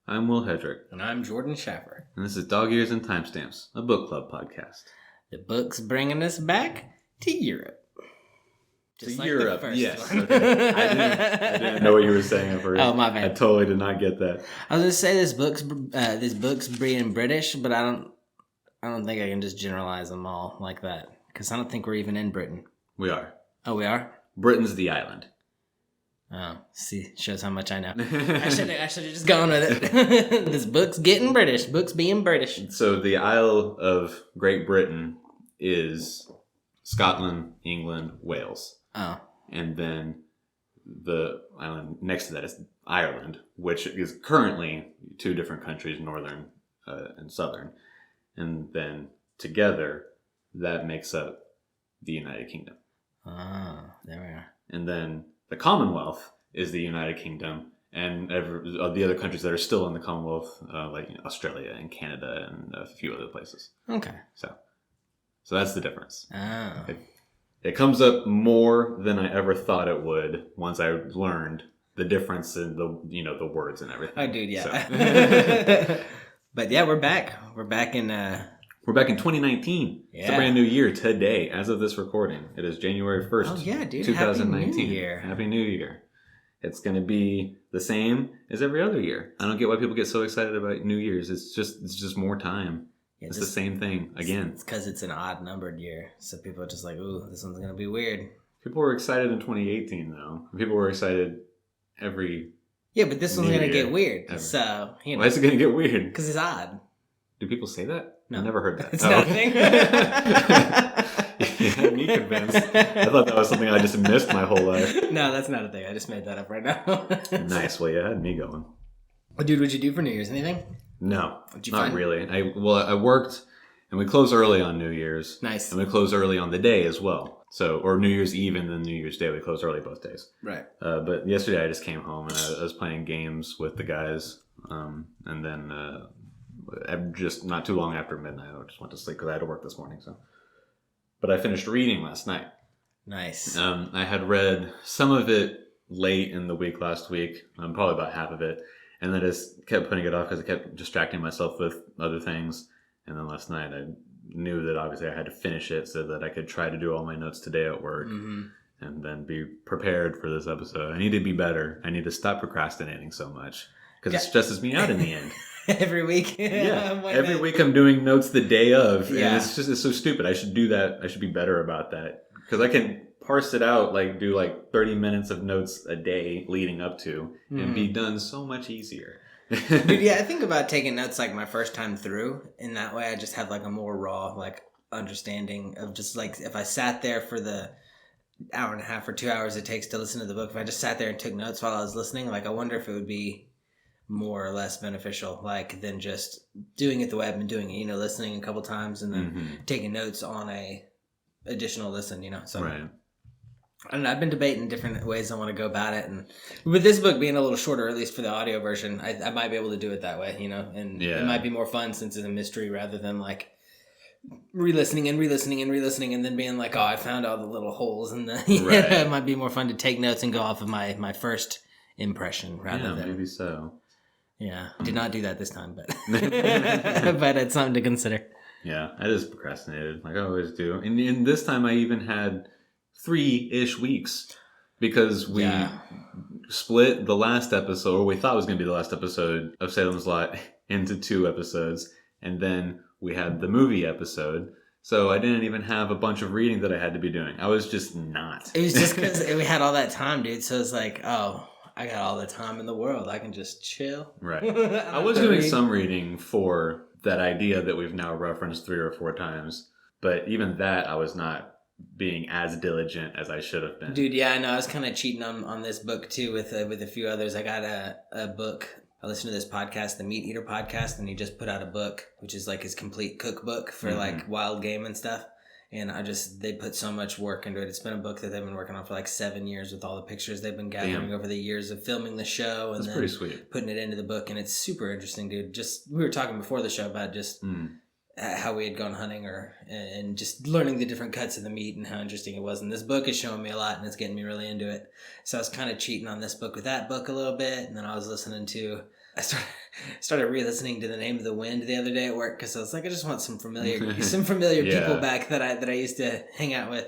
I'm Will Hedrick. And I'm Jordan Schaffer. And this is Dog Ears and Timestamps, a book club podcast. The book's bringing us back to Europe. Just to like Europe, the first yes. One. Okay. I didn't know what you were saying at first. Oh, my bad. I totally did not get that. I was going to say this book's being British, but I don't think I can just generalize them all like that. Because I don't think we're even in Britain. We are. Oh, we are? Britain's the island. Oh, see, shows how much I know. I should have just gone with it. This book's getting British. Book's being British. So the Isle of Great Britain is Scotland, England, Wales. Oh. And then the island next to that is Ireland, which is currently two different countries, northern and southern. And then together, that makes up the United Kingdom. Oh, there we are. And then the Commonwealth is the United Kingdom, and the other countries that are still in the Commonwealth, like Australia and Canada and a few other places. Okay. So that's the difference. Oh. It comes up more than I ever thought it would once I learned the difference in the words and everything. Oh, dude, yeah. So. But yeah, we're back. We're back in 2019. Yeah. It's a brand new year today, as of this recording. It is January 1st, oh, yeah, dude. 2019. Happy New Year. Happy New Year. It's going to be the same as every other year. I don't get why people get so excited about New Year's. It's just more time. Yeah, it's the same thing again. It's because it's an odd-numbered year. So people are just like, ooh, this one's going to be weird. People were excited in 2018, though. People were excited every Yeah, but this one's going to get weird. Ever. So, Why is it going to get weird? Because it's odd. Do people say that? No. I never heard that. It's not a thing. You had me convinced. I thought that was something I just missed my whole life. No, that's not a thing. I just made that up right now. Nice. Well, you had me going. Well, dude, what'd you do for New Year's? Anything? No, not really. I worked, and we closed early on New Year's. Nice. And we closed early on the day as well. Or New Year's Eve and then New Year's Day. We closed early both days. Right. But yesterday I just came home and I was playing games with the guys. And then just not too long after midnight, I just went to sleep because I had to work this morning. But I finished reading last night. Nice. I had read some of it late in the week last week, probably about half of it. And then I just kept putting it off because I kept distracting myself with other things. And then last night I knew that obviously I had to finish it so that I could try to do all my notes today at work and then be prepared for this episode. I need to be better. I need to stop procrastinating so much because it stresses me out in the end. Every week? Yeah. Every week I'm doing notes the day of. Yeah. And it's so stupid. I should do that. I should be better about that because I can parse it out, do 30 minutes of notes a day leading up to and be done so much easier. Dude, yeah, I think about taking notes my first time through. In that way, I just have a more raw understanding of just if I sat there for the hour and a half or 2 hours it takes to listen to the book. If I just sat there and took notes while I was listening, I wonder if it would be more or less beneficial, than just doing it the way I've been doing it. Listening a couple times and then taking notes on a additional listen. So. Right. I don't know, I've been debating different ways I want to go about it, and with this book being a little shorter, at least for the audio version, I might be able to do it that way, and it might be more fun since it's a mystery rather than re-listening and then being oh, I found all the little holes in the. Right. It might be more fun to take notes and go off of my first impression rather than maybe so. Yeah, did not do that this time, but but it's something to consider. Yeah, I just procrastinated like I always do, and this time I even had 3-ish weeks because we split the last episode, or we thought it was going to be the last episode of Salem's Lot into 2 episodes. And then we had the movie episode. So I didn't even have a bunch of reading that I had to be doing. I was just not. It was just because we had all that time, dude. So it's oh, I got all the time in the world. I can just chill. Right. I was doing some reading for that idea that we've now referenced 3 or 4 times. But even that, I was not being as diligent as I should have been. Dude, yeah, I know. I was kind of cheating on this book too with a few others. I got a book. I listened to this podcast, the Meat Eater podcast, and he just put out a book, which is his complete cookbook for wild game and stuff. And they put so much work into it. It's been a book that they've been working on for 7 years with all the pictures they've been gathering over the years of filming the show and pretty sweet. Putting it into the book. And it's super interesting, dude. We were talking before the show about just how we had gone hunting and just learning the different cuts of the meat and how interesting it was. And this book is showing me a lot and it's getting me really into it. So I was kind of cheating on this book with that book a little bit. And then I was listening to started re-listening to The Name of the Wind the other day at work because I was like, I just want some familiar people back that I used to hang out with.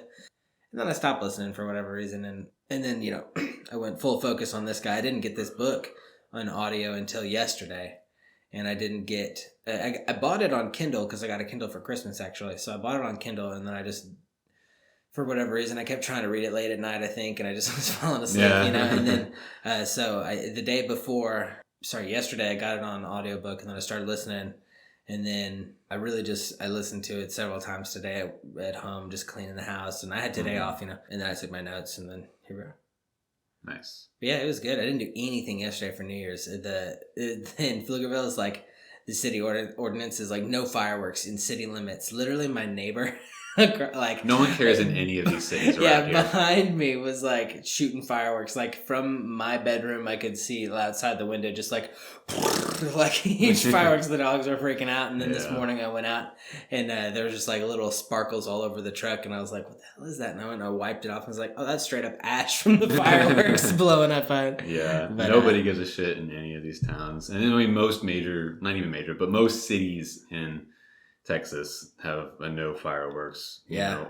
And then I stopped listening for whatever reason, and then I went full focus on this guy. I didn't get this book on audio until yesterday, and I didn't get. I bought it on Kindle because I got a Kindle for Christmas actually. So I bought it on Kindle, and then I just, for whatever reason, I kept trying to read it late at night, I think, and I just was falling asleep, And then the day before. Sorry, yesterday I got it on audiobook, and then I started listening, and then I listened to it several times today at home, just cleaning the house, and I had today off, and then I took my notes, and then here we are. Nice. But yeah, it was good. I didn't do anything yesterday for New Year's. In Pflugerville is like the city ordinance is like no fireworks in city limits. Literally, my neighbor. Like no one cares in any of these cities around here. Behind me was like shooting fireworks. Like from my bedroom, I could see outside the window just like huge fireworks. The dogs were freaking out. And then this morning I went out and there was just like little sparkles all over the truck. And I was like, what the hell is that? And I went and I wiped it off. And I was like, oh, that's straight up ash from the fireworks blowing up. Yeah, but, nobody gives a shit in any of these towns. And I mean, most cities in Texas have a no fireworks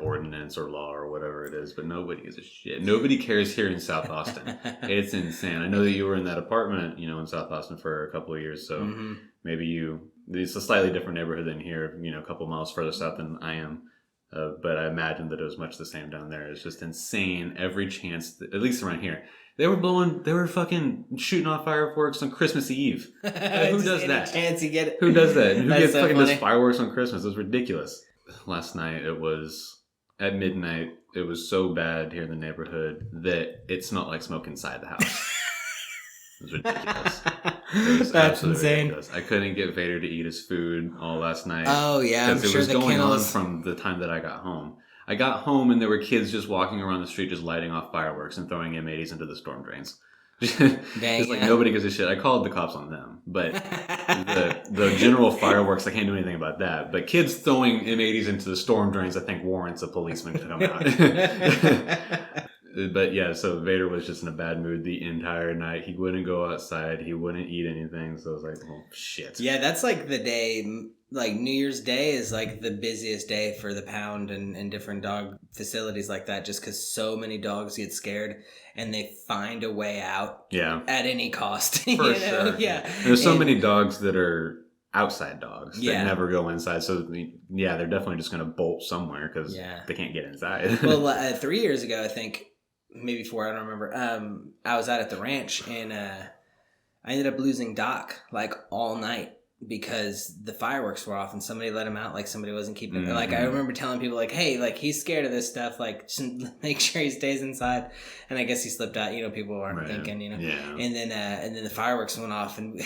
ordinance or law or whatever it is, but nobody gives a shit. Nobody cares here in South Austin. It's insane. I know that you were in that apartment, in South Austin for a couple of years, so maybe it's a slightly different neighborhood than here, a couple miles further south than I am. But I imagine that it was much the same down there. It's just insane. Every chance, at least around here. They were fucking shooting off fireworks on Christmas Eve. Who does that? Chance you get it. Who does that? And who gets fucking does fireworks on Christmas? It was ridiculous. Last night, it was at midnight. It was so bad here in the neighborhood that it smelled like smoke inside the house. It was ridiculous. It was That's insane. Ridiculous. I couldn't get Vader to eat his food all last night. Oh, yeah. Because it was going on from the time that I got home. I got home and there were kids just walking around the street just lighting off fireworks and throwing M80s into the storm drains. It's like nobody gives a shit. I called the cops on them. But the general fireworks, I can't do anything about that. But kids throwing M80s into the storm drains, I think warrants a policeman to come out. But yeah, so Vader was just in a bad mood the entire night. He wouldn't go outside. He wouldn't eat anything. So I was like, oh, shit. Yeah, that's like the day, like New Year's Day is like the busiest day for the pound and different dog facilities like that, just because so many dogs get scared and they find a way out at any cost. For sure. Yeah. There's so many dogs that are outside dogs that never go inside. So, they're definitely just going to bolt somewhere because they can't get inside. Well, 3 years ago, I think, maybe 4, I don't remember. I was out at the ranch and I ended up losing Doc like all night because the fireworks were off and somebody let him out like somebody wasn't keeping it. Like I remember telling people like, hey, like he's scared of this stuff, like just make sure he stays inside. And I guess he slipped out, people weren't thinking, and then the fireworks went off and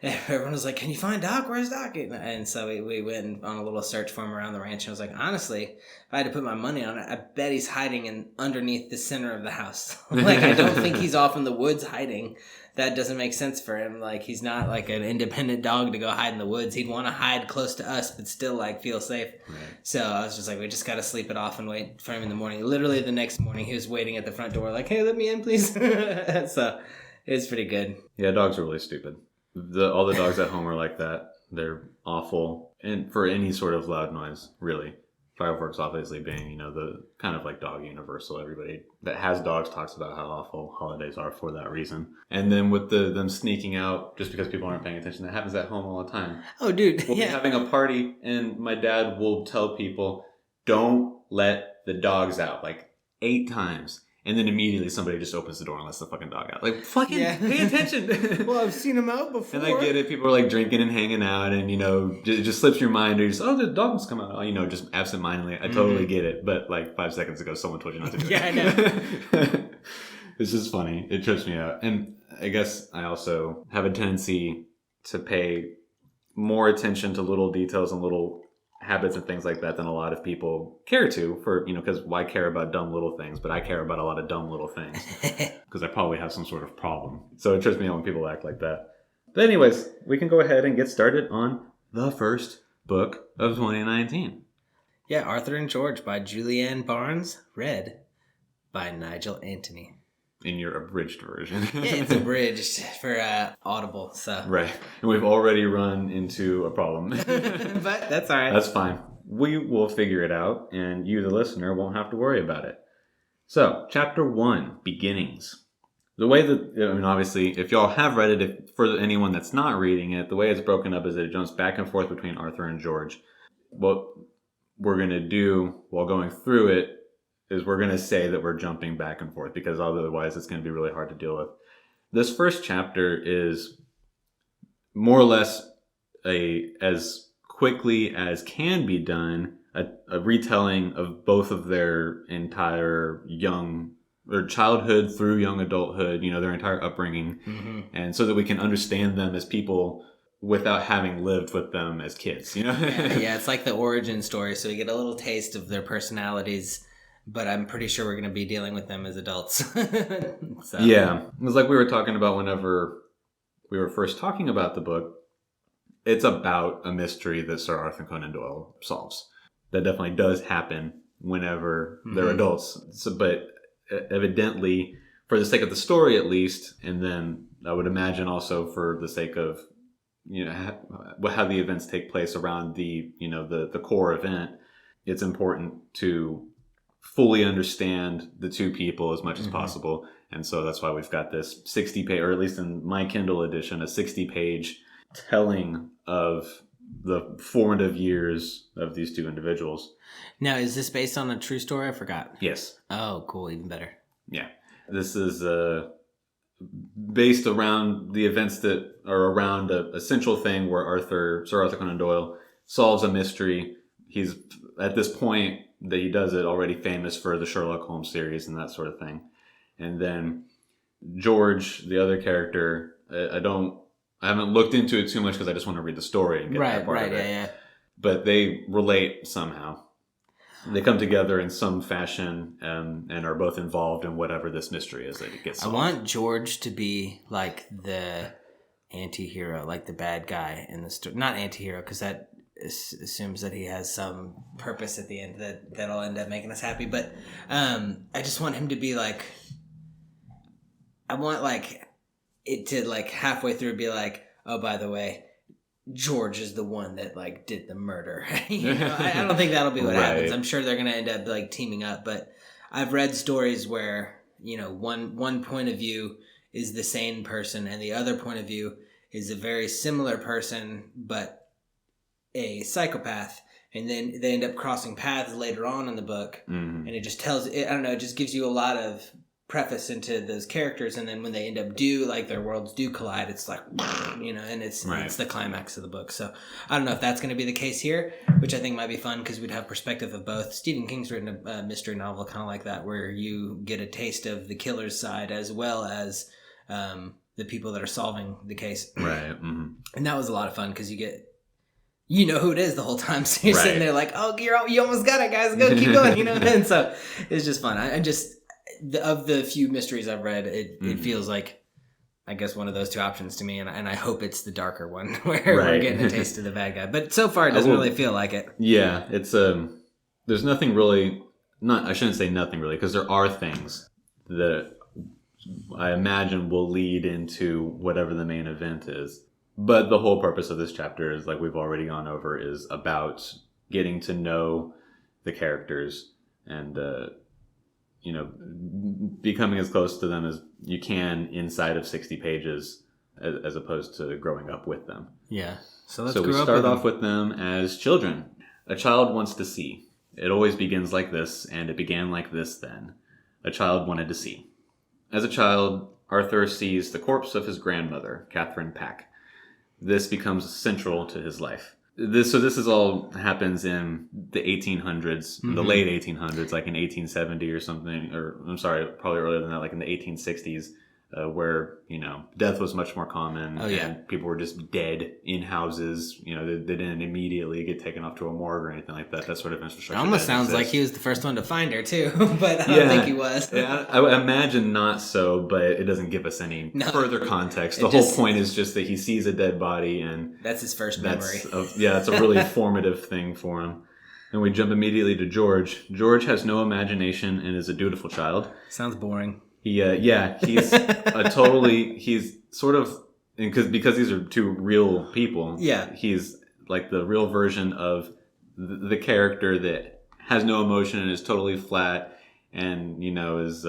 everyone was like, can you find Doc? Where's Doc? And so we went on a little search for him around the ranch and I was like, honestly, if I had to put my money on it, I bet he's hiding underneath the center of the house. Like I don't think he's off in the woods hiding. That doesn't make sense for him. Like he's not like an independent dog to go hide in the woods. He'd want to hide close to us, but still like feel safe. Right. So I was just like, we just got to sleep it off and wait for him in the morning. Literally the next morning, he was waiting at the front door, like, "Hey, let me in, please." So it was pretty good. Yeah, dogs are really stupid. All the dogs at home are like that. They're awful, and for any sort of loud noise, really. Fireworks obviously being, the kind of like dog universal. Everybody that has dogs talks about how awful holidays are for that reason. And then with them sneaking out just because people aren't paying attention, that happens at home all the time. Oh, dude. We'll be having a party and my dad will tell people, don't let the dogs out, like 8 times. And then immediately somebody just opens the door and lets the fucking dog out. Like, fucking pay attention. Well, I've seen them out before. And I get it. People are like drinking and hanging out and, it just slips your mind. Or you just, the dog's come out. Just absentmindedly. I totally get it. But like 5 seconds ago, someone told you not to do it. Yeah, I know. It's just funny. It trips me out. And I guess I also have a tendency to pay more attention to little details and little habits and things like that than a lot of people care to for, because why care about dumb little things? But I care about a lot of dumb little things because I probably have some sort of problem. So it trips me out when people act like that. But anyways, we can go ahead and get started on the first book of 2019. Yeah, Arthur and George by Julian Barnes, read by Nigel Anthony. in your abridged version. Yeah, it's abridged for Audible, so. Right. And we've already run into a problem. But that's all right. That's fine. We will figure it out, and you, the listener, won't have to worry about it. So, Chapter 1, Beginnings. The way that, I mean, obviously, if y'all have read it, for anyone that's not reading it, the way it's broken up is that it jumps back and forth between Arthur and George. What we're going to do while going through it is we're going to say that we're jumping back and forth, because otherwise it's going to be really hard to deal with. This first chapter is more or less as quickly as can be done, a retelling of both of their entire or childhood through young adulthood, their entire upbringing. Mm-hmm. And so that we can understand them as people without having lived with them as kids, Yeah, it's like the origin story. So we get a little taste of their personalities, but I'm pretty sure we're going to be dealing with them as adults. So. Yeah. It was like we were talking about whenever we were first talking about the book. It's about a mystery that Sir Arthur Conan Doyle solves. That definitely does happen whenever they're adults. So, but evidently, for the sake of the story at least, and then I would imagine also for the sake of how the events take place around the core event, it's important to fully understand the two people as much as possible. And so that's why we've got this 60-page, or at least in my Kindle edition, a 60-page telling of the formative years of these two individuals. Now, is this based on a true story? I forgot. Yes. Oh, cool. Even better. Yeah. This is based around the events that are around a central thing where Sir Arthur Conan Doyle solves a mystery. He's, at this point that he does it, already famous for the Sherlock Holmes series and that sort of thing. And then George, the other character, I haven't looked into it too much because I just want to read the story and get that part of it. Yeah. But they relate somehow. They come together in some fashion and are both involved in whatever this mystery is that it gets solved. I want George to be like the anti-hero, like the bad guy in the story. Not anti-hero, because that assumes that he has some purpose at the end that'll end up making us happy. But I just want him to be like... I want like it to like halfway through be like, oh, by the way, George is the one that like did the murder. I don't think that'll be what happens. I'm sure they're gonna end up like teaming up. But I've read stories where one point of view is the sane person, and the other point of view is a very similar person but a psychopath. And then they end up crossing paths later on in the book, and it just it just gives you a lot of preface into those characters, and then when they end up their worlds do collide, it's like and it's the climax of the book. So I don't know if that's going to be the case here, which I think might be fun because we'd have perspective of both. Stephen King's written a mystery novel kind of like that, where you get a taste of the killer's side as well as the people that are solving the case, right? And that was a lot of fun because you get who it is the whole time, so you're sitting there like, oh, you almost got it, guys, go keep going, and so it's just fun. Of the few mysteries I've read, it feels like, I guess, one of those two options to me, and I hope it's the darker one where we're getting a taste of the bad guy. But so far, it doesn't really feel like it. Yeah, it's there's nothing really. I shouldn't say nothing really, because there are things that I imagine will lead into whatever the main event is. But the whole purpose of this chapter is, like we've already gone over, is about getting to know the characters and becoming as close to them as you can inside of 60 pages as opposed to growing up with them. Yeah. So we start off with them as children. A child wants to see. It always begins like this, and it began like this then. A child wanted to see. As a child, Arthur sees the corpse of his grandmother, Catherine Pack. This becomes central to his life. This is all happens in the 1800s, the late 1800s, like in 1870 or something, or I'm sorry, probably earlier than that, like in the 1860s, where, death was much more common. Oh, yeah. And people were just dead in houses. They didn't immediately get taken off to a morgue or anything like that. That sort of infrastructure. It almost sounds like he was the first one to find her, too, but I don't think he was. I would imagine not so, but it doesn't give us any further context. The whole point is just that he sees a dead body, and that's his first memory. It's a really formative thing for him. And we jump immediately to George. George has no imagination and is a dutiful child. Sounds boring. He's a totally, he's sort of, because these are two real people. Yeah. He's like the real version of the character that has no emotion and is totally flat and, is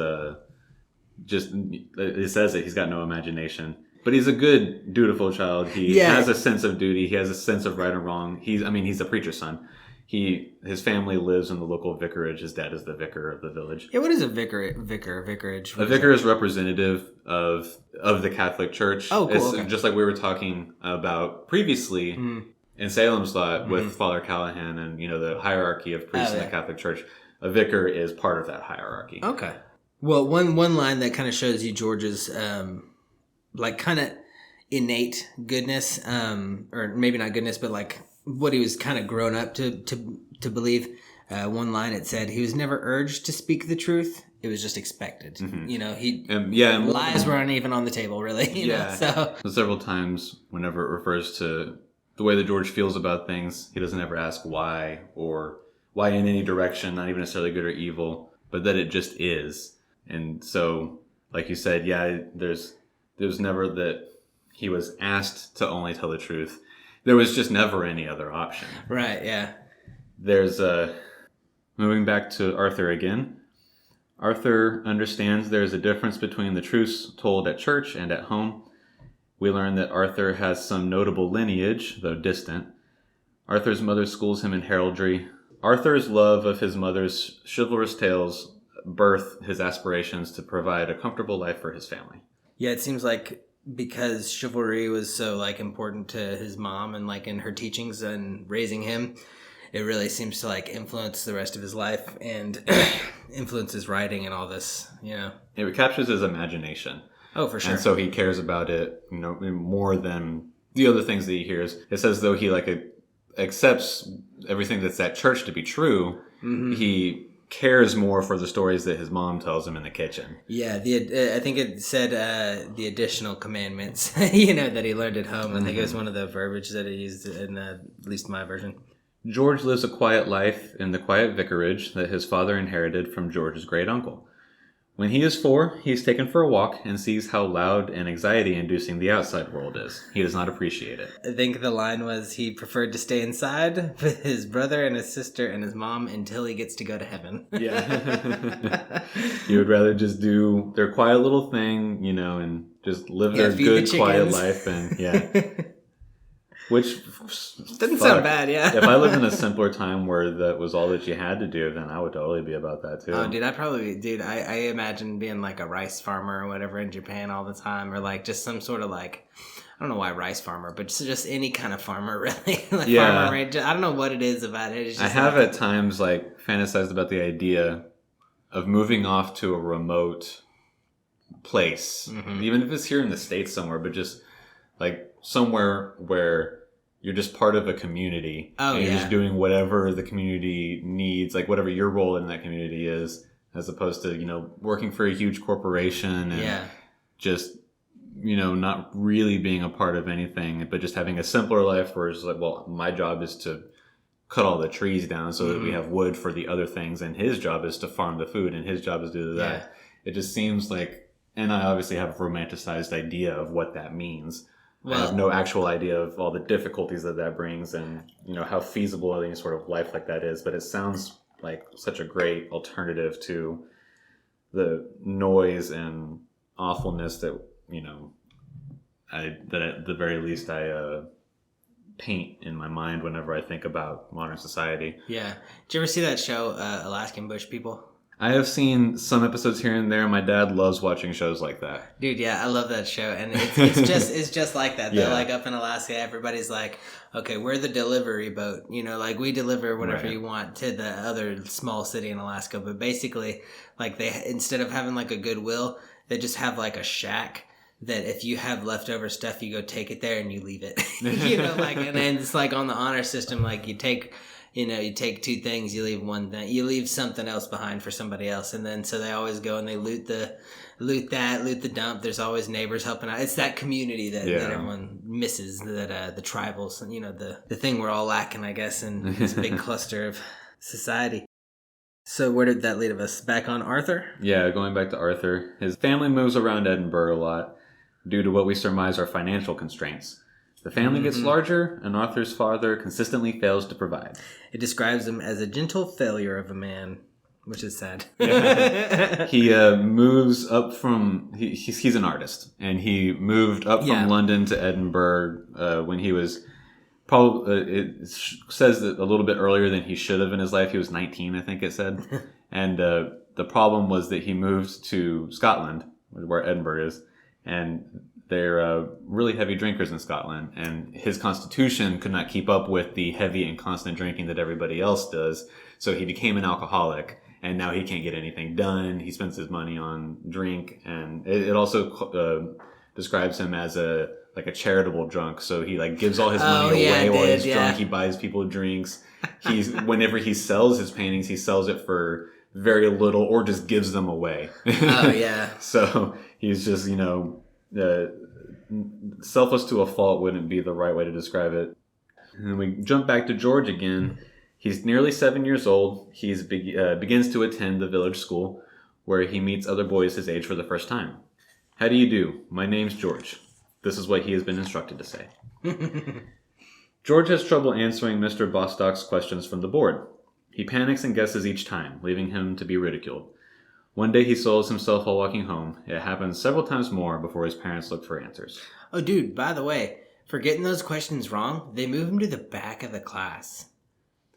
just, it says that he's got no imagination. But he's a good, dutiful child. He has a sense of duty. He has a sense of right and wrong. He's a preacher's son. His family lives in the local vicarage. His dad is the vicar of the village. Yeah, what is a vicarage? A vicar is representative of the Catholic Church. Oh, cool. It's okay. just like we were talking about previously in Salem's Lot with Father Callahan and the hierarchy of priests in the Catholic Church. A vicar is part of that hierarchy. Okay. Well, one line that kind of shows you George's like kind of innate goodness, or maybe not goodness, but like what he was kind of grown up to believe. One line it said he was never urged to speak the truth; it was just expected. Mm-hmm. Lies weren't even on the table, really. You know, so several times, whenever it refers to the way that George feels about things, he doesn't ever ask why or why in any direction, not even necessarily good or evil, but that it just is. And so, like you said, there's never that he was asked to only tell the truth. There was just never any other option. Right, yeah. There's moving back to Arthur again. Arthur understands there's a difference between the truths told at church and at home. We learn that Arthur has some notable lineage, though distant. Arthur's mother schools him in heraldry. Arthur's love of his mother's chivalrous tales birth his aspirations to provide a comfortable life for his family. Yeah, it seems like because chivalry was so like important to his mom and like in her teachings and raising him, it really seems to like influence the rest of his life and influence his writing and all this, It captures his imagination. Oh, for sure. And so he cares about it, more than the other things that he hears. It's as though he accepts everything that's at church to be true. Mm-hmm. He cares more for the stories that his mom tells him in the kitchen. Yeah, I think it said the additional commandments, that he learned at home. I think it was one of the verbiage that he used in at least my version. George lives a quiet life in the quiet vicarage that his father inherited from George's great uncle. When he is 4, he's taken for a walk and sees how loud and anxiety-inducing the outside world is. He does not appreciate it. I think the line was he preferred to stay inside with his brother and his sister and his mom until he gets to go to heaven. Yeah. He would rather just do their quiet little thing, and just live their good, quiet life. And which doesn't sound bad, yeah. If I lived in a simpler time where that was all that you had to do, then I would totally be about that too. Oh, dude, I imagine being like a rice farmer or whatever in Japan all the time, or like just some sort of like, I don't know why rice farmer, but just any kind of farmer, really. Farmer range. I don't know what it is about it. It's just I have at times fantasized about the idea of moving off to a remote place, even if it's here in the States somewhere, but just somewhere where you're just part of a community. Oh, and you're just doing whatever the community needs, whatever your role in that community is, as opposed to, working for a huge corporation and just, not really being a part of anything, but just having a simpler life where it's my job is to cut all the trees down so that we have wood for the other things, and his job is to farm the food, and his job is to do that. Yeah. It just seems and I obviously have a romanticized idea of what that means. Well, I have no actual idea of all the difficulties that brings and, how feasible any sort of life like that is. But it sounds like such a great alternative to the noise and awfulness that, at the very least I paint in my mind whenever I think about modern society. Yeah. Did you ever see that show, Alaskan Bush People? I have seen some episodes here and there. My dad loves watching shows like that. Dude, yeah, I love that show, and it's just like that. They're up in Alaska, everybody's like, okay, we're the delivery boat. We deliver whatever you want to the other small city in Alaska. But basically, they instead of having a Goodwill, they just have a shack that if you have leftover stuff, you go take it there and you leave it. And then it's on the honor system, you take. You take 2 things, you leave 1 thing, you leave something else behind for somebody else. And then, so they always go and they loot the dump. There's always neighbors helping out. It's that community that everyone misses, that the tribals, the thing we're all lacking, I guess, in this big cluster of society. So where did that lead us? Back on Arthur? Yeah, going back to Arthur. His family moves around Edinburgh a lot due to what we surmise are financial constraints. The family gets larger, and Arthur's father consistently fails to provide. It describes him as a gentle failure of a man, which is sad. Yeah. He moves up from... He's an artist, and he moved up from London to Edinburgh when he was... it says that a little bit earlier than he should have in his life. He was 19, I think it said. And the problem was that he moved to Scotland, where Edinburgh is, and they're really heavy drinkers in Scotland. And his constitution could not keep up with the heavy and constant drinking that everybody else does. So he became an alcoholic, and now he can't get anything done. He spends his money on drink, and it also describes him as a charitable drunk. So he gives all his money away while he's drunk. He buys people drinks. Whenever he sells his paintings, he sells it for very little or just gives them away. Oh yeah. So he's just, selfless to a fault wouldn't be the right way to describe it. And then we jump back to George again. He's nearly 7 years old. He begins to attend the village school where he meets other boys his age for the first time. How do you do? My name's George. This is what he has been instructed to say. George has trouble answering Mr. Bostock's questions from the board. He panics and guesses each time, leaving him to be ridiculed. One day he soils himself while walking home. It happens several times more before his parents look for answers. Oh, dude, by the way, for getting those questions wrong, they move him to the back of the class.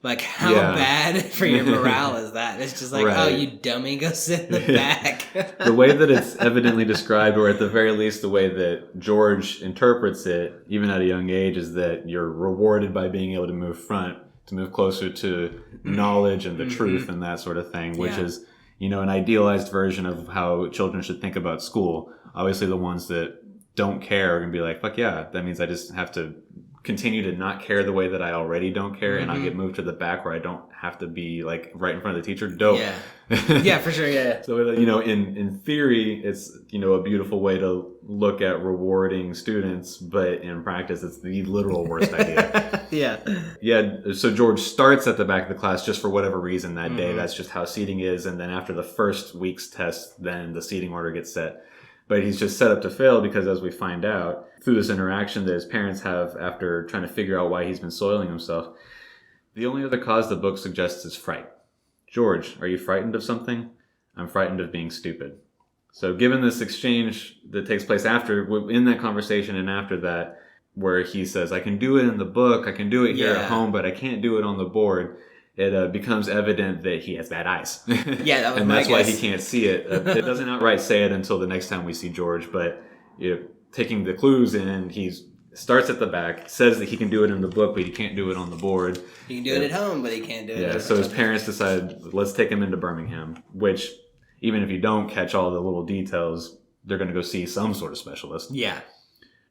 How bad for your morale is that? It's just right. Oh, you dummy, go sit in the back. The way that it's evidently described, or at the very least the way that George interprets it, even at a young age, is that you're rewarded by being able to move closer to knowledge and the truth and that sort of thing, which is, an idealized version of how children should think about school. Obviously, the ones that don't care are going to be like, fuck yeah, that means I just have to continue to not care the way that I already don't care, and I get moved to the back where I don't have to be right in front of the teacher. Dope. Yeah, for sure. Yeah. So in theory, it's a beautiful way to look at rewarding students, but in practice, it's the literal worst idea. Yeah. So George starts at the back of the class just for whatever reason that day. That's just how seating is, and then after the first week's test, then the seating order gets set. But he's just set up to fail because, as we find out through this interaction that his parents have after trying to figure out why he's been soiling himself, the only other cause the book suggests is fright. George, are you frightened of something? I'm frightened of being stupid. So given this exchange that takes place in that conversation and after that, where he says, I can do it in the book, I can do it here at home, but I can't do it on the board, it becomes evident that he has bad eyes. Yeah, that was and that's why he can't see it. It doesn't outright say it until the next time we see George, but taking the clues in, he starts at the back, says that he can do it in the book, but he can't do it on the board. He can do it at home, but he can't do it. Yeah, so his parents decide, let's take him into Birmingham, which, even if you don't catch all the little details, they're going to go see some sort of specialist. Yeah.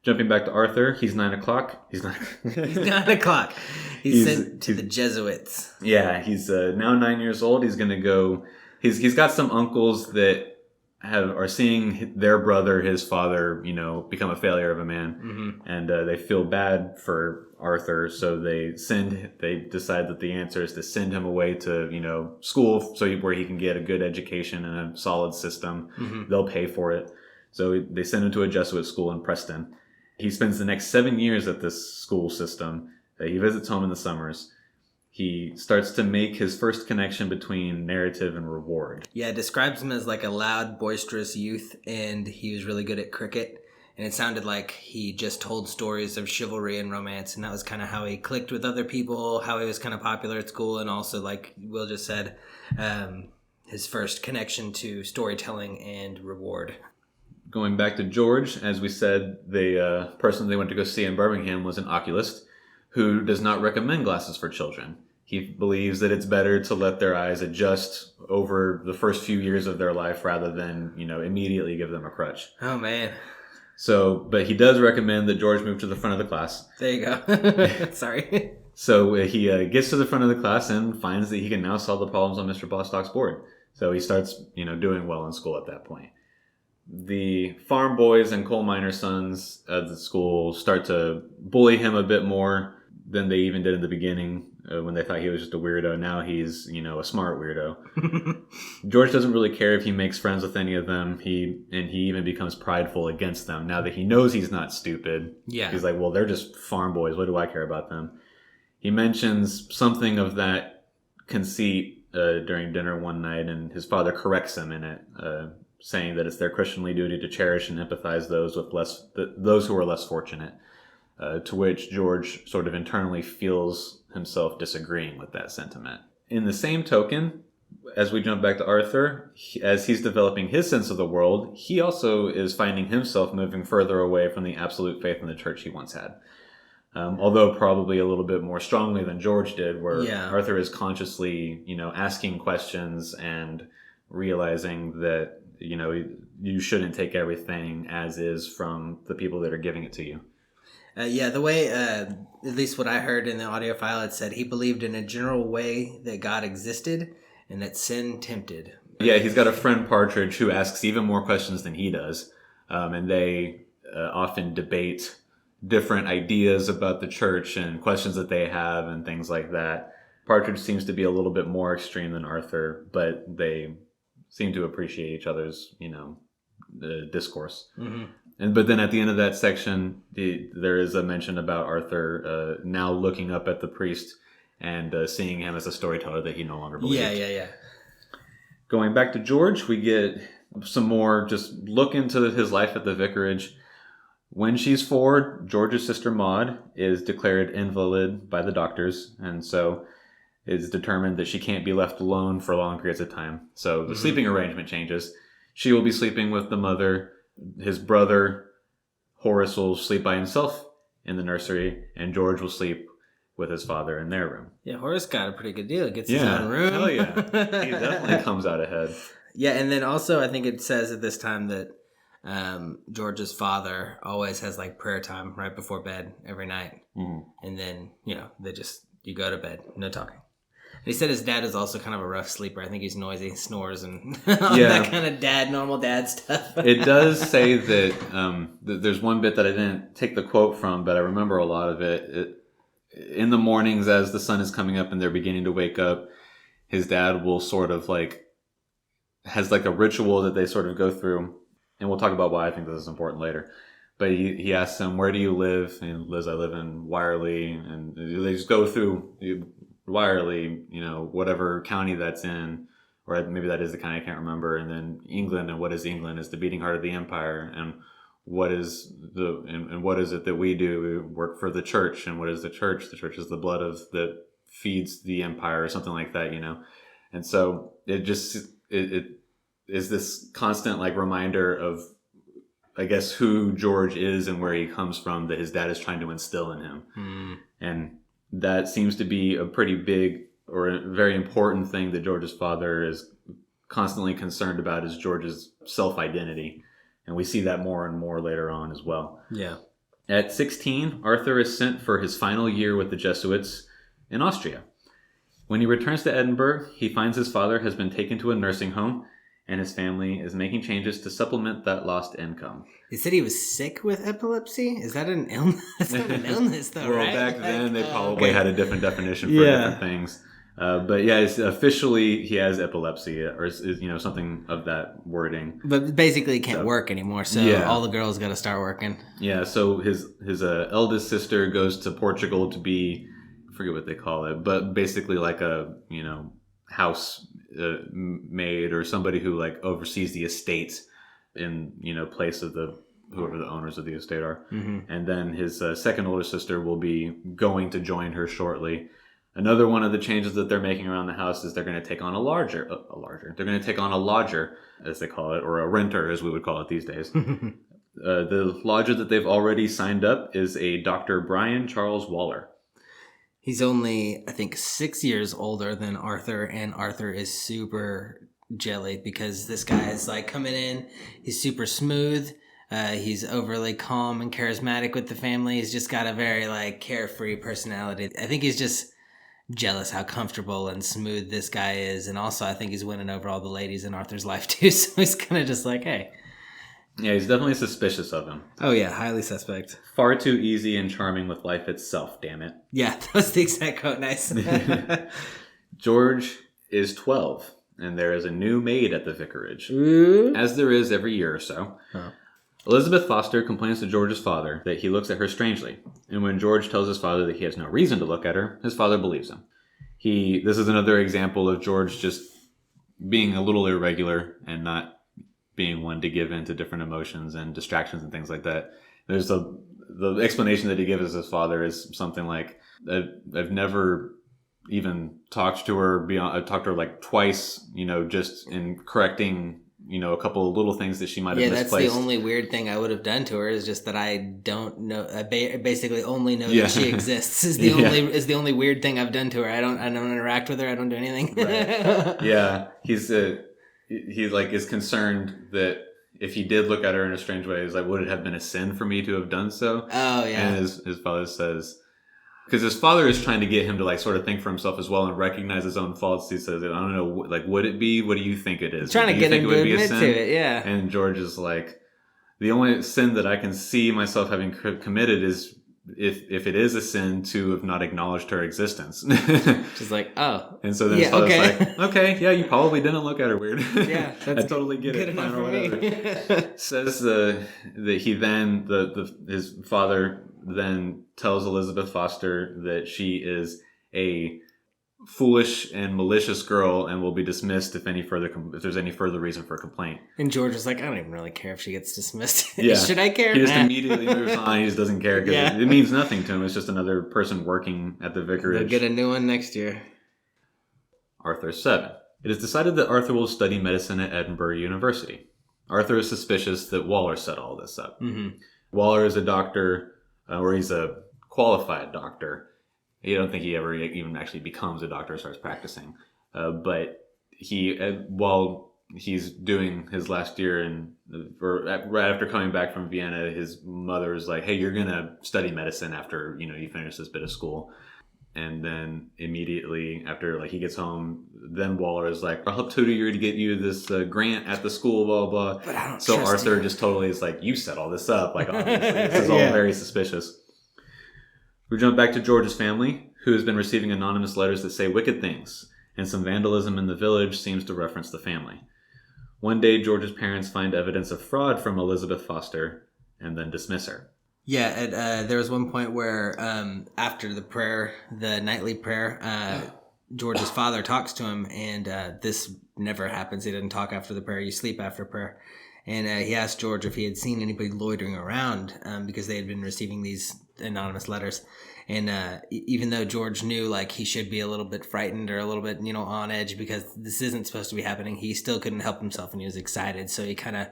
Jumping back to Arthur, he's 9 o'clock. He's 9 o'clock. He's sent to the Jesuits. Yeah, he's now 9 years old. He's going to go... He's got some uncles that are seeing their brother, his father, become a failure of a man. And they feel bad for Arthur, so they decide that the answer is to send him away to, school where he can get a good education and a solid system. They'll pay for it. So they send him to a Jesuit school in Preston. He spends the next 7 years at this school system. He visits home in the summers. He starts to make his first connection between narrative and reward. Yeah, it describes him as a loud, boisterous youth, and he was really good at cricket. And it sounded like he just told stories of chivalry and romance, and that was kind of how he clicked with other people, how he was kind of popular at school, and also, like Will just said, his first connection to storytelling and reward. Going back to George, as we said, the person they went to go see in Birmingham was an oculist who does not recommend glasses for children. He believes that it's better to let their eyes adjust over the first few years of their life rather than, immediately give them a crutch. Oh, man. So, but he does recommend that George move to the front of the class. There you go. Sorry. So he gets to the front of the class and finds that he can now solve the problems on Mr. Bostock's board. So he starts, doing well in school at that point. The farm boys and coal miner sons at the school start to bully him a bit more than they even did in the beginning. when they thought he was just a weirdo. Now he's, a smart weirdo. George doesn't really care if he makes friends with any of them. He even becomes prideful against them now that he knows he's not stupid. Yeah. He's like, well, they're just farm boys. What do I care about them? He mentions something of that conceit during dinner one night, and his father corrects him in it, saying that it's their Christianly duty to cherish and empathize those who are less fortunate. To which George sort of internally feels himself disagreeing with that sentiment. In the same token, as we jump back to Arthur, as he's developing his sense of the world, he also is finding himself moving further away from the absolute faith in the church he once had. Although probably a little bit more strongly than George did, where Arthur is consciously, asking questions and realizing that, you shouldn't take everything as is from the people that are giving it to you. The way, at least what I heard in the audio file, it said he believed in a general way that God existed and that sin tempted. Yeah, he's got a friend Partridge who asks even more questions than he does. And they often debate different ideas about the church and questions that they have and things like that. Partridge seems to be a little bit more extreme than Arthur, but they seem to appreciate each other's, discourse. Mm-hmm. But then at the end of that section, there is a mention about Arthur now looking up at the priest and seeing him as a storyteller that he no longer believed. Yeah. Going back to George, we get some more just look into his life at the vicarage. When she's 4, George's sister Maud is declared invalid by the doctors, and so it's determined that she can't be left alone for long periods of time. So the sleeping arrangement changes. She will be sleeping with the mother. His brother, Horace, will sleep by himself in the nursery, and George will sleep with his father in their room. Yeah, Horace got a pretty good deal. He gets his own room. Hell yeah. He definitely comes out ahead. Yeah, and then also I think it says at this time that George's father always has like prayer time right before bed every night. Mm-hmm. And then, you go to bed, no talking. He said his dad is also kind of a rough sleeper. I think he's noisy, snores, and that kind of normal dad stuff. It does say that there's one bit that I didn't take the quote from, but I remember a lot of it. In the mornings as the sun is coming up and they're beginning to wake up, his dad will sort of has a ritual that they sort of go through. And we'll talk about why I think this is important later. But he asks him, where do you live? And Liz, I live in Wirely. And they just go through Wirely, whatever county that's in, or maybe that is the county, I can't remember. And then England, and what is England? It's the beating heart of the empire. And what is it that we do? We work for the church. And what is the church? The church is the blood that feeds the empire, or something like that, And so it is this constant reminder of, I guess, who George is and where he comes from that his dad is trying to instill in him. Mm. And that seems to be a pretty big or a very important thing that George's father is constantly concerned about, is George's self-identity. And we see that more and more later on as well. Yeah. At 16, Arthur is sent for his final year with the Jesuits in Austria. When he returns to Edinburgh, he finds his father has been taken to a nursing home, and his family is making changes to supplement that lost income. He said he was sick with epilepsy? Is that an illness? That's not an illness, though, well, right? Back then, they probably had a different definition for different things. But yeah, officially he has epilepsy, or something of that wording. But basically, he can't work anymore, so all the girls got to start working. Yeah, so his eldest sister goes to Portugal to be, I forget what they call it, but basically like a house maid, or somebody who oversees the estate in place of whoever the owners of the estate are. Mm-hmm. And then his second older sister will be going to join her shortly. Another one of the changes that they're making around the house is they're going to take on a lodger. They're going to take on a lodger, as they call it, or a renter, as we would call it these days. The lodger that they've already signed up is a Dr. Brian Charles Waller. He's only, I think, 6 years older than Arthur, and Arthur is super jelly because this guy is coming in. He's super smooth. He's overly calm and charismatic with the family. He's just got a very carefree personality. I think he's just jealous how comfortable and smooth this guy is, and also I think he's winning over all the ladies in Arthur's life too. So he's kind of just hey, Yeah, he's definitely suspicious of him. Oh yeah, highly suspect. Far too easy and charming with life itself, damn it. Yeah, that was the exact quote. Nice. George is 12, and there is a new maid at the vicarage, Ooh. as there is every year or so. Oh. Elizabeth Foster complains to George's father that he looks at her strangely, and when George tells his father that he has no reason to look at her, his father believes him. This is another example of George just being a little irregular and not being one to give in to different emotions and distractions and things like that. There's the explanation that he gives his father is something like, I've never even talked to her beyond, I've talked to her like twice, just in correcting, a couple of little things that she might have misplaced. Yeah, that's the only weird thing I would have done to her is just that I don't know. I basically only know that she exists. Is the only weird thing I've done to her. I don't interact with her. I don't do anything. Right. Yeah, he like is concerned that if he did look at her in a strange way, he's like, would it have been a sin for me to have done so? Oh yeah. And his father says, because his father is trying to get him to like sort of think for himself as well and recognize his own faults. He says, I don't know, like, would it be? What do you think it is? Trying to get him to admit to it, yeah. And George is like, the only sin that I can see myself having committed is if it is a sin to have not acknowledged her existence. She's like, oh. And so then his father's like, okay, yeah, you probably didn't look at her weird. Yeah, that's I totally get good it. Enough for me. Says that he then, his father then tells Elizabeth Foster that she is a foolish and malicious girl and will be dismissed if there's any further reason for a complaint. And George is like, I don't even really care if she gets dismissed. Yeah. Should I care? He just immediately moves on. He just doesn't care because it means nothing to him. It's just another person working at the vicarage. They'll get a new one next year. Arthur 7. It is decided that Arthur will study medicine at Edinburgh University. Arthur is suspicious that Waller set all this up. Mm-hmm. Waller is a doctor, or he's a qualified doctor. I don't think he ever even actually becomes a doctor or starts practicing. But while he's doing his last year right after coming back from Vienna, his mother is like, hey, you're going to study medicine after, you finish this bit of school. And then immediately after he gets home, then Waller is like, I'll help tutor you to get you this grant at the school, blah, blah. But I don't so trust Arthur you. Just totally is like, you set all this up. Like, obviously, this is all very suspicious. We jump back to George's family, who has been receiving anonymous letters that say wicked things, and some vandalism in the village seems to reference the family. One day, George's parents find evidence of fraud from Elizabeth Foster and then dismiss her. Yeah, there was one point where after the prayer, the nightly prayer, George's father talks to him, and this never happens. He doesn't talk after the prayer. You sleep after prayer. And he asked George if he had seen anybody loitering around because they had been receiving these anonymous letters. And even though George knew he should be a little bit frightened or a little bit, on edge because this isn't supposed to be happening, he still couldn't help himself and he was excited. So he kind of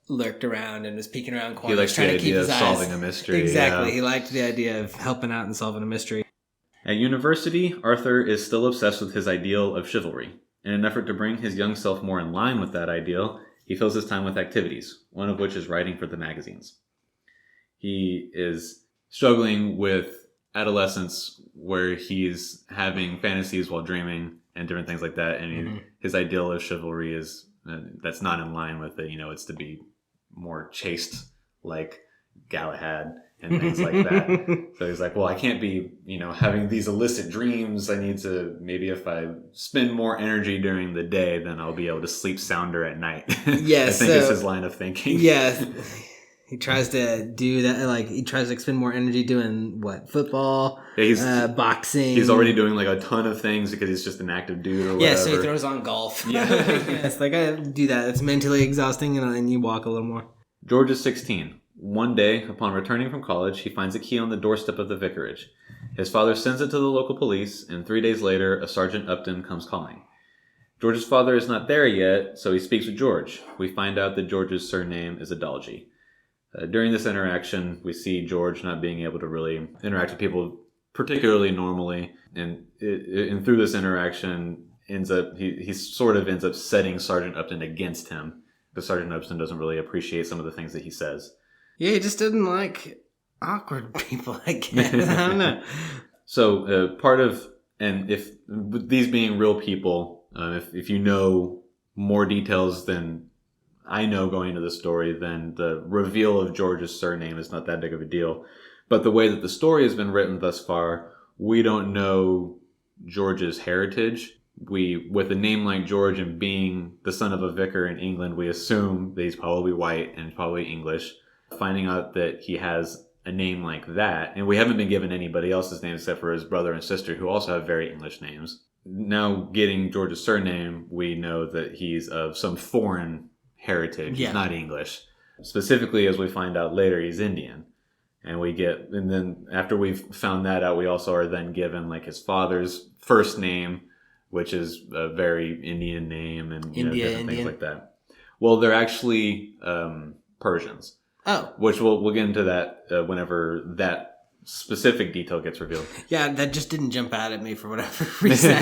lurked around and was peeking around corners trying to keep his eyes. Solving a mystery. Exactly. Yeah. He liked the idea of helping out and solving a mystery. At university, Arthur is still obsessed with his ideal of chivalry. In an effort to bring his young self more in line with that ideal, he fills his time with activities, one of which is writing for the magazines. He is struggling with adolescence where he's having fantasies while dreaming and different things like that. And his ideal of chivalry is that's not in line with it. It's to be more chaste like Galahad and things like that. So he's like, well, I can't be, having these illicit dreams. I need to, maybe if I spend more energy during the day, then I'll be able to sleep sounder at night. Yes. I think it's his line of thinking. Yeah. He tries to do that, he tries to expend more energy doing football, boxing. He's already doing a ton of things because he's just an active dude or whatever. Yeah, so he throws on golf. Yeah. It's I do that. It's mentally exhausting and you walk a little more. George is 16. One day, upon returning from college, he finds a key on the doorstep of the vicarage. His father sends it to the local police, and 3 days later, a Sergeant Upton comes calling. George's father is not there yet, so he speaks with George. We find out that George's surname is Adalji. During this interaction, we see George not being able to really interact with people particularly normally, and through this interaction, he sort of ends up setting Sergeant Upton against him, because Sergeant Upton doesn't really appreciate some of the things that he says. Yeah, he just didn't like awkward people, I guess. I don't know. So and if these being real people, if you know more details than I know going into the story, then the reveal of George's surname is not that big of a deal. But the way that the story has been written thus far, we don't know George's heritage. With a name like George and being the son of a vicar in England, we assume that he's probably white and probably English. Finding out that he has a name like that, and we haven't been given anybody else's name except for his brother and sister, who also have very English names. Now, getting George's surname, we know that he's of some foreign heritage. Yeah. He's not English. Specifically, as we find out later, he's Indian. And then after we've found that out, we also are then given like his father's first name, which is a very Indian name, and different things like that. Well, they're actually Persians. Oh, which we'll get into that whenever that specific detail gets revealed. Yeah, that just didn't jump out at me for whatever reason.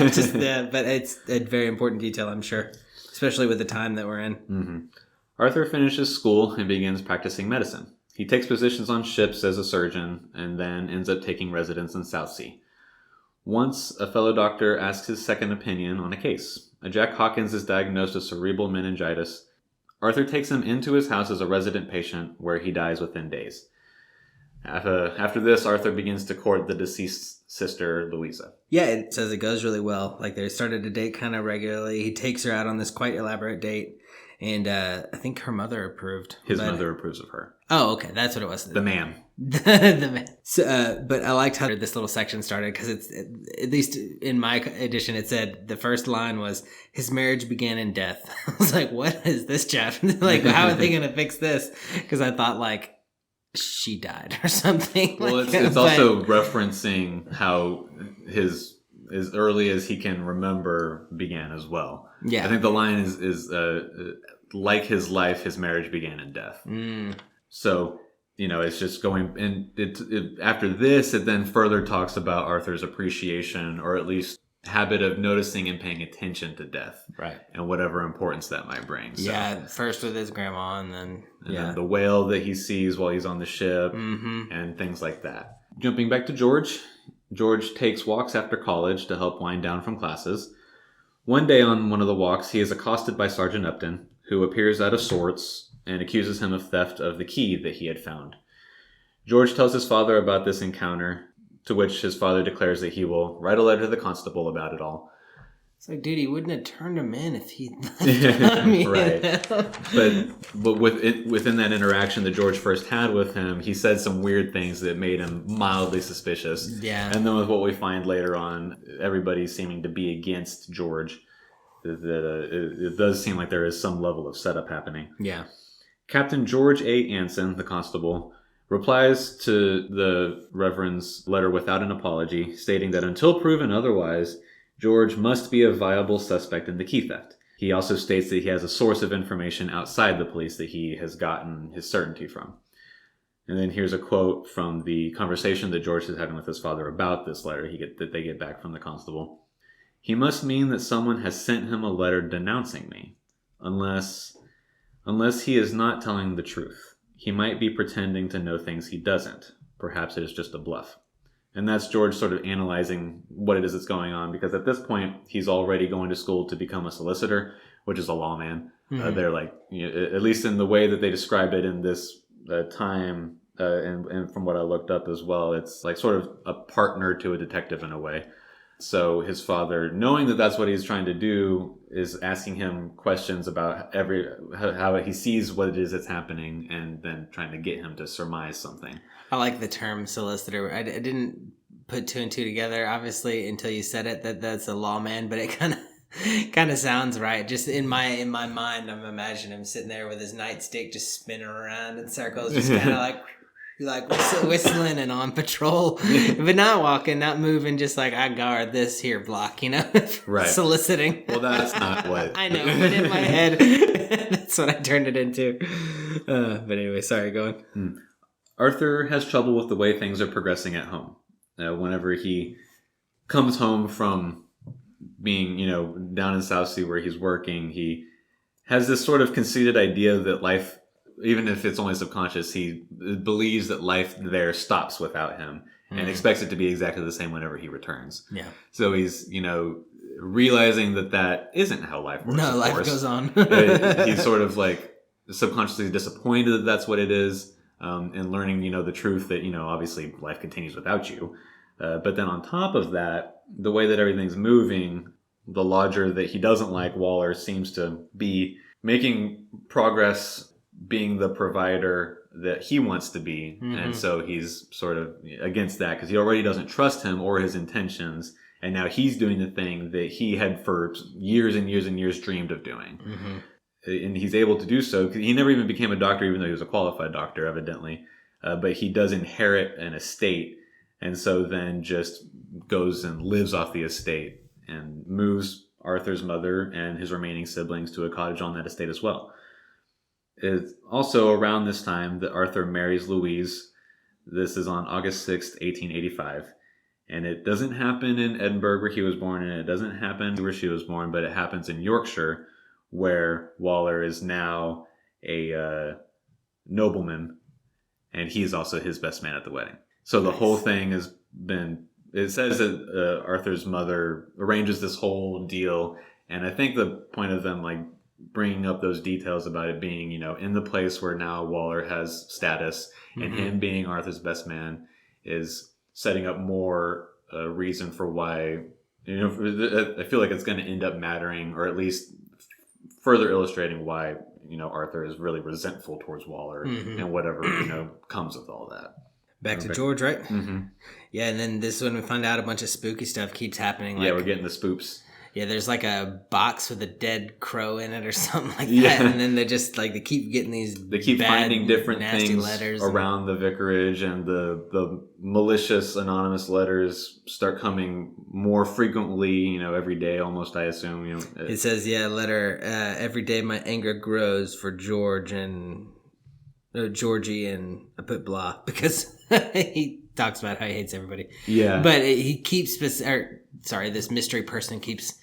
But it's a very important detail, I'm sure, especially with the time that we're in. Mm-hmm. Arthur finishes school and begins practicing medicine. He takes positions on ships as a surgeon and then ends up taking residence in Southsea. Once, a fellow doctor asks his second opinion on a case. A Jack Hawkins is diagnosed with cerebral meningitis. Arthur takes him into his house as a resident patient, where he dies within days. After this, Arthur begins to court the deceased sister, Louisa. Yeah, it says it goes really well. Like, they started to date kind of regularly. He takes her out on this quite elaborate date. And I think her mother approved. His mother approves of her. Oh, okay. That's what it was. The man. The man. So, but I liked how this little section started because it's, at least in my edition, it said the first line was, his marriage began in death. I was like, what is this chapter? Like, how are they going to fix this? Because I thought, like, she died or something. Well, like, it's also referencing how his, as early as he can remember, began as well. Yeah. I think the line is like his life, his marriage began in death. Mm. So, it's just going, and after this, it then further talks about Arthur's appreciation, or at least habit of noticing and paying attention to death. Right. And whatever importance that might bring. So, yeah, first with his grandma, and then the whale that he sees while he's on the ship, and things like that. Jumping back to George. George takes walks after college to help wind down from classes. One day on one of the walks, he is accosted by Sergeant Ep1, who appears out of sorts and accuses him of theft of the key that he had found. George tells his father about this encounter, to which his father declares that he will write a letter to the constable about it all. It's like, dude, he wouldn't have turned him in if he left. Right. But within that interaction that George first had with him, he said some weird things that made him mildly suspicious. Yeah. And then with what we find later on, everybody seeming to be against George, it does seem like there is some level of setup happening. Yeah. Captain George A. Anson, the constable, replies to the Reverend's letter without an apology, stating that until proven otherwise, George must be a viable suspect in the key theft. He also states that he has a source of information outside the police that he has gotten his certainty from. And then here's a quote from the conversation that George is having with his father about this letter that they get back from the constable. He must mean that someone has sent him a letter denouncing me, unless he is not telling the truth. He might be pretending to know things he doesn't. Perhaps it is just a bluff. And that's George sort of analyzing what it is that's going on, because at this point, he's already going to school to become a solicitor, which is a lawman. Mm-hmm. They're like, at least in the way that they describe it in this time, and from what I looked up as well, it's like sort of a partner to a detective in a way. So his father, knowing that that's what he's trying to do, is asking him questions about how he sees what it is that's happening, and then trying to get him to surmise something. I like the term solicitor. I didn't put two and two together, obviously, until you said it, that's a lawman, but it kind of sounds right. Just in my mind, I'm imagining him sitting there with his nightstick just spinning around in circles, just kind of like whistling and on patrol, but not walking, not moving, just like, I guard this here block, Right. Soliciting. Well, that's not what I know, but in my head, that's what I turned it into. But anyway, sorry, go on. Arthur has trouble with the way things are progressing at home. Whenever he comes home from being, down in Southsea where he's working, he has this sort of conceited idea that life, even if it's only subconscious, he believes that life there stops without him and expects it to be exactly the same whenever he returns. Yeah. So he's, realizing that isn't how life works. No, of life course. goes on. He's sort of like subconsciously disappointed that that's what it is, and learning, the truth that, obviously life continues without you. But then on top of that, the way that everything's moving, the lodger that he doesn't like, Waller, seems to be making progress being the provider that he wants to be. Mm-hmm. And so he's sort of against that because he already doesn't trust him or his intentions. And now he's doing the thing that he had for years and years and years dreamed of doing. Mm-hmm. And he's able to do so. He never even became a doctor, even though he was a qualified doctor, evidently. But he does inherit an estate. And so then just goes and lives off the estate and moves Arthur's mother and his remaining siblings to a cottage on that estate as well. It's also around this time that Arthur marries Louise. This is on August 6th, 1885. And it doesn't happen in Edinburgh where he was born, and it doesn't happen where she was born, but it happens in Yorkshire, where Waller is now a nobleman, and he's also his best man at the wedding. So the whole thing has been, it says that Arthur's mother arranges this whole deal, and I think the point of them like bringing up those details about it being, in the place where now Waller has status, and him being Arthur's best man is setting up more reason for why, I feel like it's going to end up mattering, or at least further illustrating why, Arthur is really resentful towards Waller and whatever, comes with all that. Back to George, right? Mm-hmm. Yeah, and then this is when we find out a bunch of spooky stuff keeps happening. Like, we're getting the spoops. Yeah, there's like a box with a dead crow in it or something like that. And then they just they keep getting these They keep finding different things letters around the vicarage, and the malicious anonymous letters start coming more frequently, every day almost, I assume. It says, letter, every day my anger grows for George and Georgie, and I put blah because he talks about how he hates everybody. Yeah. But he keeps, this mystery person keeps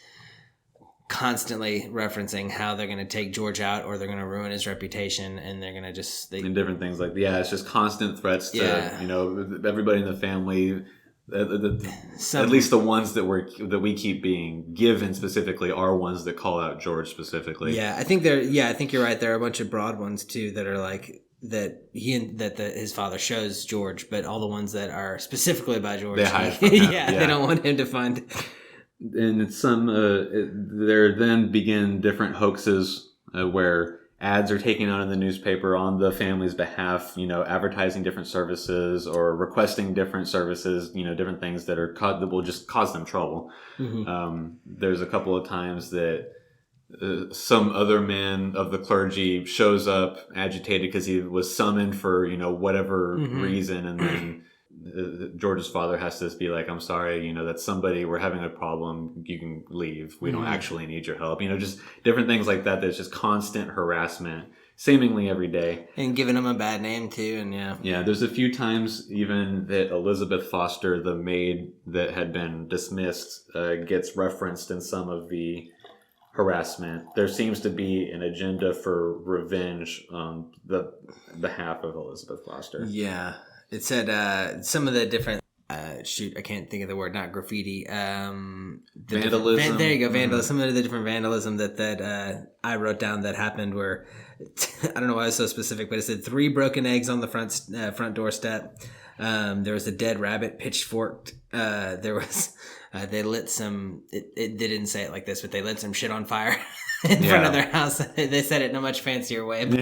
constantly referencing how they're going to take George out, or they're going to ruin his reputation, and they're going to just... and different things it's just constant threats to, everybody in the family. At least the ones that we keep being given specifically are ones that call out George specifically. Yeah, I think you're right. There are a bunch of broad ones too that are like that his father shows George, but all the ones that are specifically about George, they hide from him. They don't want him to find. And it's there then begin different hoaxes where ads are taken out in the newspaper on the family's behalf, advertising different services or requesting different services, different things that will just cause them trouble. Mm-hmm. There's a couple of times that some other man of the clergy shows up agitated because he was summoned for, whatever reason. And then George's father has to be like, I'm sorry, that's somebody, we're having a problem, you can leave, we don't actually need your help, just different things like that. There's just constant harassment seemingly every day, and giving him a bad name too. And there's a few times even that Elizabeth Foster, the maid that had been dismissed, gets referenced in some of the harassment. There seems to be an agenda for revenge on the behalf of Elizabeth Foster. Yeah. It said some of the different, I can't think of the word, not graffiti. Vandalism. There you go, vandalism. Mm-hmm. Some of the different vandalism that I wrote down that happened where, I don't know why it was so specific, but it said 3 broken eggs on the front doorstep. There was a dead rabbit pitchforked. There was, they lit some, they didn't say it like this, but they lit some shit on fire in front of their house. They said it in a much fancier way, but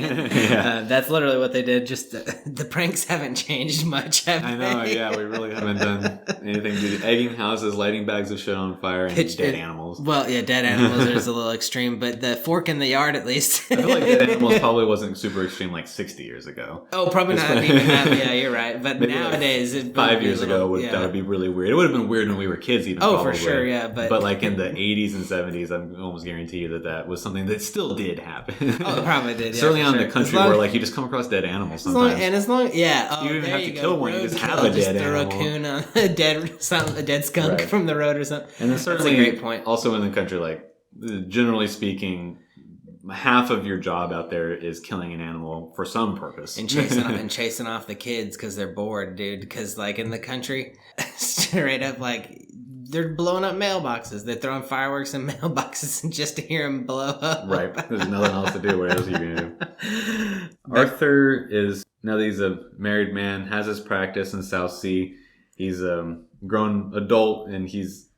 that's literally what they did. Just the pranks haven't changed much, have I know, they? Yeah, we really haven't done anything to do. Egging houses, lighting bags of shit on fire, and dead animals. Well, yeah, dead animals is a little extreme, but the fork in the yard at least. I feel like dead animals probably wasn't super extreme like 60 years ago. Oh, probably not even that. Yeah, you're right. But nowadays, like 5 years ago, that would be really weird. It would have been weird when we were kids even. Oh, probably. For sure, yeah. But like in the 80s and 70s, I'm almost guarantee you that was something that still did happen. Oh, it probably did. Yeah, certainly on the country where like you just come across dead animals sometimes. You don't even have to kill one. You just have a dead animal. Just throw a coon on a dead skunk from the road or something. And then certainly, that's a great point. Also in the country, like generally speaking, half of your job out there is killing an animal for some purpose and chasing off the kids because they're bored, dude. Because like in the country, straight up like. they're blowing up mailboxes. They're throwing fireworks in mailboxes and just to hear them blow up. Right. There's nothing else to do. What else are you going to do? Arthur is, now that he's a married man, has his practice in South Sea. He's a grown adult, and he's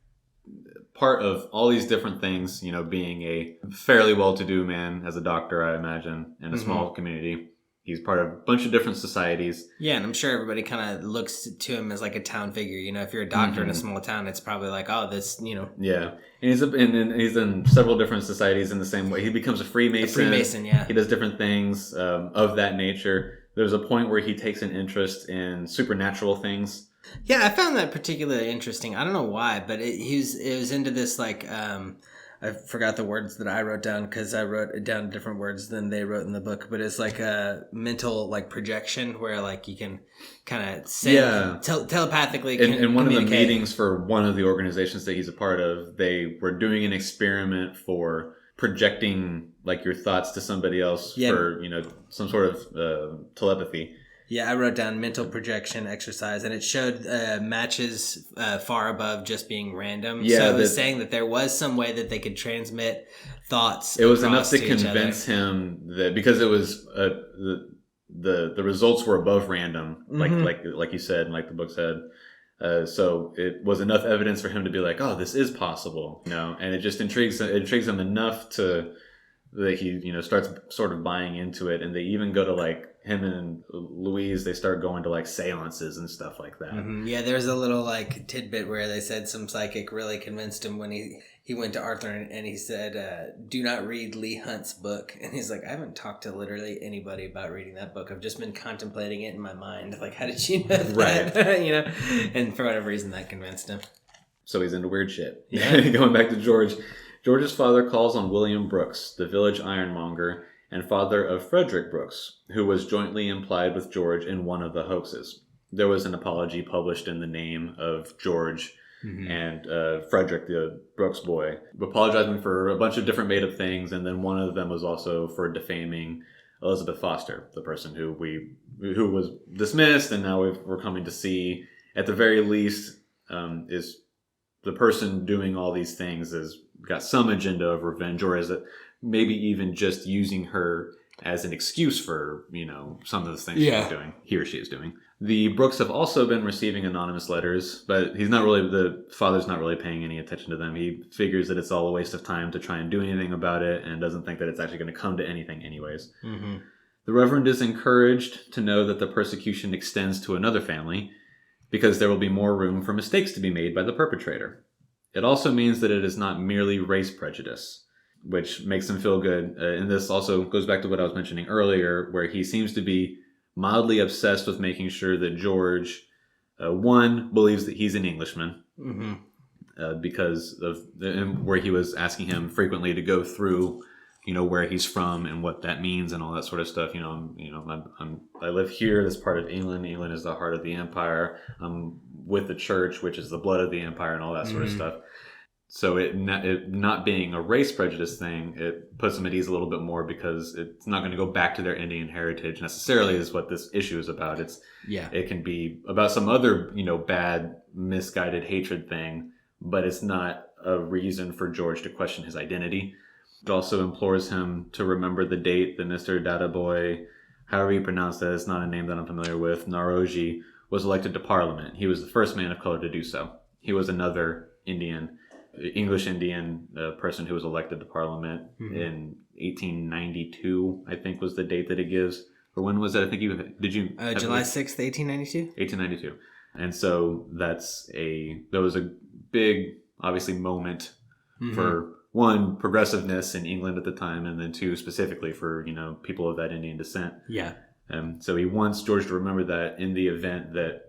part of all these different things, being a fairly well-to-do man as a doctor, I imagine, in a small community. He's part of a bunch of different societies. Yeah, and I'm sure everybody kind of looks to him as like a town figure. If you're a doctor in a small town, it's probably like, oh, this, Yeah, and he's in several different societies in the same way. He becomes a Freemason. Yeah. He does different things of that nature. There's a point where he takes an interest in supernatural things. Yeah, I found that particularly interesting. I don't know why, but it was into this like I forgot the words that I wrote down because I wrote down different words than they wrote in the book. But it's like a mental like projection where like you can kind of send telepathically. In one of the meetings for one of the organizations that he's a part of, they were doing an experiment for projecting like your thoughts to somebody else for some sort of telepathy. Yeah, I wrote down mental projection exercise, and it showed matches far above just being random. Yeah, so it was saying that there was some way that they could transmit thoughts. It was enough to convince him that, because it was the results were above random, like you said, and like the book said. So it was enough evidence for him to be like, oh, this is possible, and it just intrigues him enough to that he starts sort of buying into it, and they even go to like him and Louise, they start going to like seances and stuff like that. Yeah, there's a little like tidbit where they said some psychic really convinced him when he went to Arthur and he said, do not read Lee Hunt's book. And he's like, I haven't talked to literally anybody about reading that book. I've just been contemplating it in my mind. Like, how did you know that? Right. And for whatever reason that convinced him. So he's into weird shit. Yeah. Going back to George. George's father calls on William Brooks, the village ironmonger, and father of Frederick Brooks, who was jointly implied with George in one of the hoaxes. There was an apology published in the name of George and Frederick, the Brooks boy, apologizing for a bunch of different made-up things, and then one of them was also for defaming Elizabeth Foster, the person who was dismissed, and now we're coming to see, at the very least, is the person doing all these things has got some agenda of revenge, or is it maybe even just using her as an excuse for, some of the things he or she is doing. The Brooks have also been receiving anonymous letters, but the father's not really paying any attention to them. He figures that it's all a waste of time to try and do anything about it, and doesn't think that it's actually going to come to anything anyways. The Reverend is encouraged to know that the persecution extends to another family, because there will be more room for mistakes to be made by the perpetrator. It also means that it is not merely race prejudice, which makes him feel good. And this also goes back to what I was mentioning earlier, where he seems to be mildly obsessed with making sure that George, one, believes that he's an Englishman, because of where he was asking him frequently to go through, where he's from and what that means and all that sort of stuff. I live here. This part of England. England is the heart of the empire. I'm with the church, which is the blood of the empire, and all that sort of stuff. So it not being a race prejudice thing, it puts them at ease a little bit more, because it's not going to go back to their Indian heritage necessarily, is what this issue is about. It can be about some other, bad, misguided hatred thing, but it's not a reason for George to question his identity. It also implores him to remember the date that Mr. Dadaboy, however you pronounce that, it's not a name that I'm familiar with, Naroji, was elected to Parliament. He was the first man of color to do so. He was another English Indian person who was elected to Parliament in 1892, I think was the date that it gives. Or when was that? I think July 6th, 1892? 1892. And so that was a big, obviously, moment for, one, progressiveness in England at the time, and then two, specifically for, people of that Indian descent. Yeah. So he wants George to remember that in the event that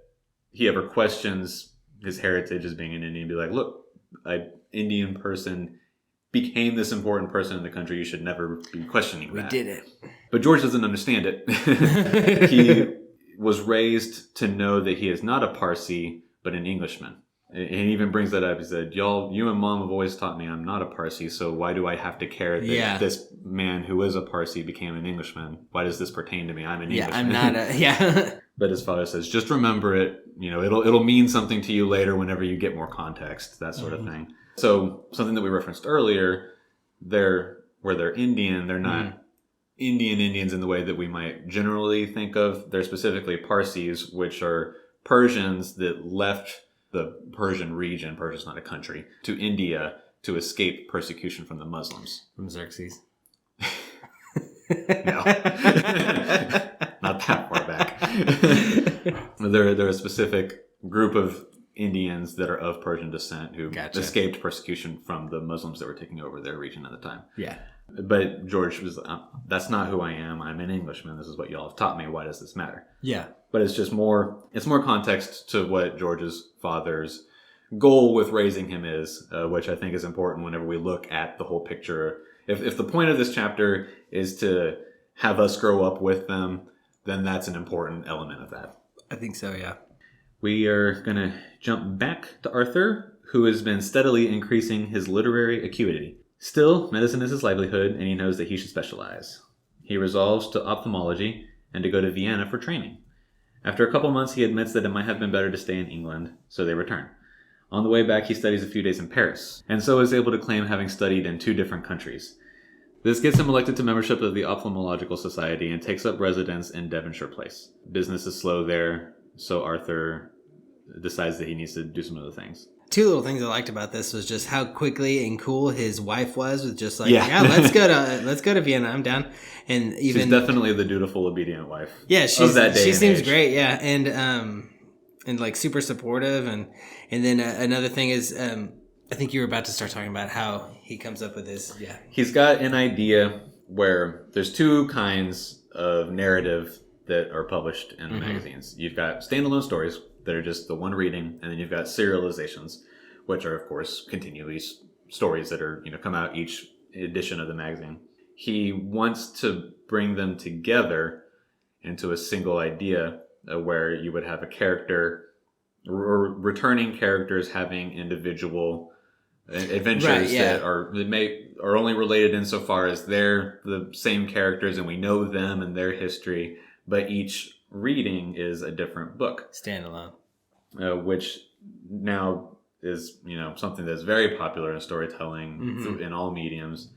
he ever questions his heritage as being an Indian, be like, look, an Indian person became this important person in the country. You should never be questioning that. We did it. But George doesn't understand it. He was raised to know that he is not a Parsi, but an Englishman. And he even brings that up. He said, you and Mom have always taught me I'm not a Parsi, so why do I have to care that this man who is a Parsi became an Englishman? Why does this pertain to me? I'm an Englishman. I'm not But his father says, just remember it. It'll mean something to you later whenever you get more context, that sort of thing. So something that we referenced earlier, where they're Indian, they're not Indians in the way that we might generally think of. They're specifically Parsis, which are Persians that left the Persian region, Persia's not a country, to India to escape persecution from the Muslims. From Xerxes. No. Not that far back. They're a specific group of Indians that are of Persian descent who escaped persecution from the Muslims that were taking over their region at the time. Yeah. But George was, that's not who I am. I'm an Englishman. This is what y'all have taught me. Why does this matter? Yeah. But it's more context to what George's father's goal with raising him is, which I think is important whenever we look at the whole picture. If the point of this chapter is to have us grow up with them, then that's an important element of that. I think so, yeah. We are going to jump back to Arthur, who has been steadily increasing his literary acuity. Still, medicine is his livelihood, and he knows that he should specialize. He resolves to ophthalmology and to go to Vienna for training. After a couple months, he admits that it might have been better to stay in England, so they return. On the way back, he studies a few days in Paris, and so is able to claim having studied in 2 different countries. This gets him elected to membership of the Ophthalmological Society and takes up residence in Devonshire Place. Business is slow there, so Arthur decides that he needs to do some other things. 2 little things I liked about this was just how quickly and cool his wife was with just like, yeah let's go to Vienna, I'm down. And even she's definitely the dutiful, obedient wife. Yeah, she seems age. great. Yeah, and like super supportive. And then another thing is, I think you were about to start talking about how he comes up with this. Yeah, he's got an idea where there's 2 kinds of narrative that are published in magazines. You've got standalone stories that are just the one reading, and then you've got serializations, which are, of course, continually stories that are come out each edition of the magazine. He wants to bring them together into a single idea where you would have a character or returning characters having individual adventures that are only related insofar as they're the same characters and we know them and their history, but each reading is a different book. Standalone. Which now is, something that's very popular in storytelling in all mediums.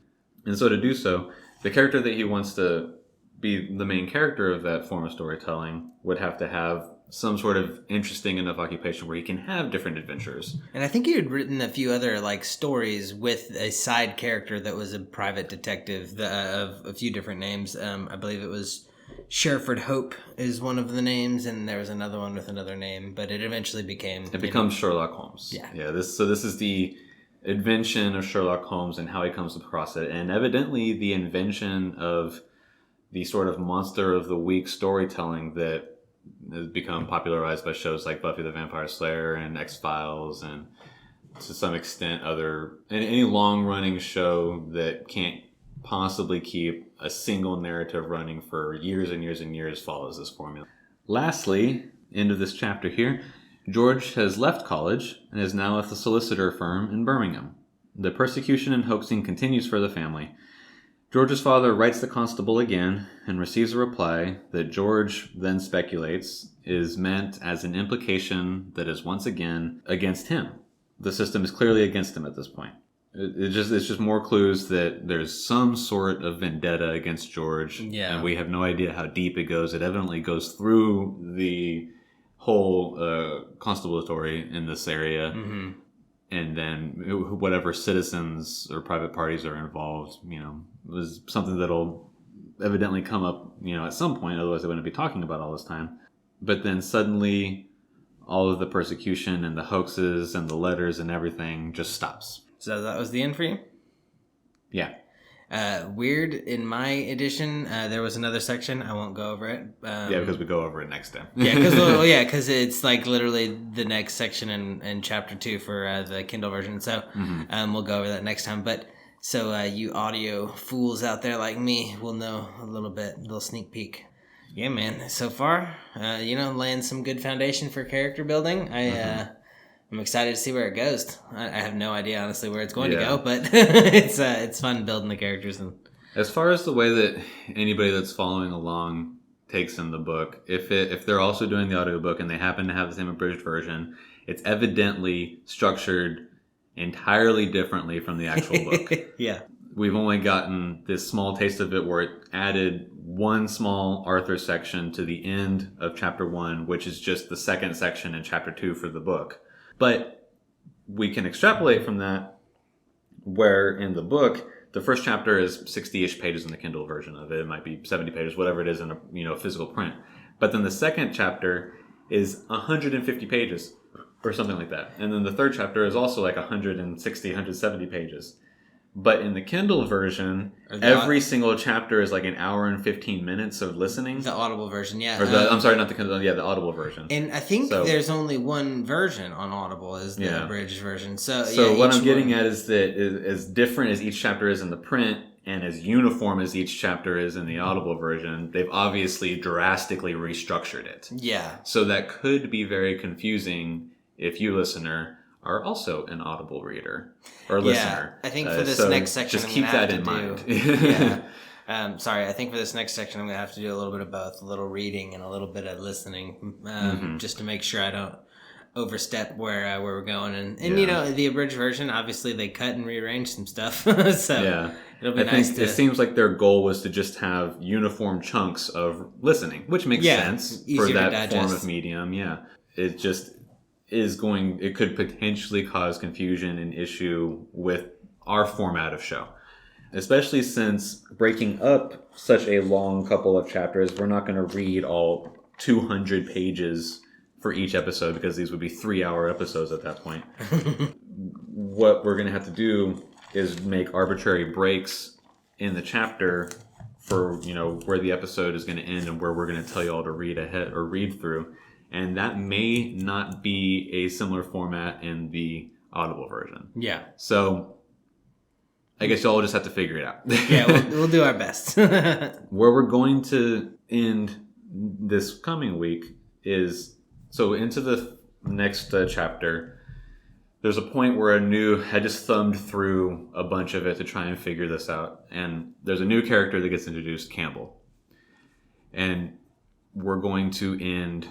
And so to do so, the character that he wants to be the main character of that form of storytelling would have to have some sort of interesting enough occupation where he can have different adventures. And I think he had written a few other stories with a side character that was a private detective of a few different names. I believe it was Sherford Hope is one of the names, and there was another one with another name, but it eventually becomes Sherlock Holmes. Yeah. This is the invention of Sherlock Holmes and how he comes across it, and evidently the invention of the sort of monster of the week storytelling that has become popularized by shows like Buffy the Vampire Slayer and X-Files, and to some extent any long-running show that can't possibly keep a single narrative running for years and years and years follows this formula. Lastly, end of this chapter here, George has left college and is now at the solicitor firm in Birmingham. The persecution and hoaxing continues for the family. George's father writes the constable again and receives a reply that George then speculates is meant as an implication that is once again against him. The system is clearly against him at this point. It's just more clues that there's some sort of vendetta against George. Yeah. And we have no idea how deep it goes. It evidently goes through the whole constabulary in this area. Mm-hmm. And then whatever citizens or private parties are involved, was something that'll evidently come up, at some point. Otherwise, they wouldn't be talking about all this time. But then suddenly, all of the persecution and the hoaxes and the letters and everything just stops. So that was the end for you? Yeah. Weird, in my edition, there was another section. I won't go over it. Because we go over it next time. Because it's literally the next section in chapter 2 for the Kindle version. So we'll go over that next time. But so you audio fools out there like me will know a little sneak peek. Yeah, man. So far, laying some good foundation for character building. I'm excited to see where it goes. I have no idea, honestly, where it's going to go, but it's fun building the characters. And as far as the way that anybody that's following along takes in the book. If they're also doing the audiobook and they happen to have the same abridged version, it's evidently structured entirely differently from the actual book. Yeah. We've only gotten this small taste of it where it added one small Arthur section to the end of chapter 1, which is just the second section in chapter 2 for the book. But we can extrapolate from that, where in the book, the first chapter is 60-ish pages in the Kindle version of it. It might be 70 pages, whatever it is in a physical print. But then the second chapter is 150 pages or something like that. And then the third chapter is also like 160, 170 pages. But in the Kindle version, every single chapter is like an hour and 15 minutes of listening. The Audible version, yeah. Or I'm sorry, not the Kindle, the Audible version. And I think there's only one version on Audible, is the abridged version. So what I'm getting at is that as different as each chapter is in the print and as uniform as each chapter is in the Audible version, they've obviously drastically restructured it. Yeah. So that could be very confusing if you, listener, are also an Audible reader or listener. I think for this next section, just keep that in mind. I think for this next section, I'm going to have to do a little bit of both, a little reading and a little bit of listening, just to make sure I don't overstep where we're going. And the abridged version, obviously they cut and rearrange some stuff. So it'll be nice to... It seems like their goal was to just have uniform chunks of listening, which makes sense for that form of medium. Yeah. It just... it could potentially cause confusion and issue with our format of show. Especially since breaking up such a long couple of chapters, we're not going to read all 200 pages for each episode because these would be 3-hour episodes at that point. What we're going to have to do is make arbitrary breaks in the chapter for, where the episode is going to end and where we're going to tell you all to read ahead or read through. And that may not be a similar format in the Audible version. Yeah. So I guess y'all will just have to figure it out. Yeah, we'll do our best. Where we're going to end this coming week is, so into the next chapter, there's a point where I just thumbed through a bunch of it to try and figure this out. And there's a new character that gets introduced, Campbell. And we're going to end...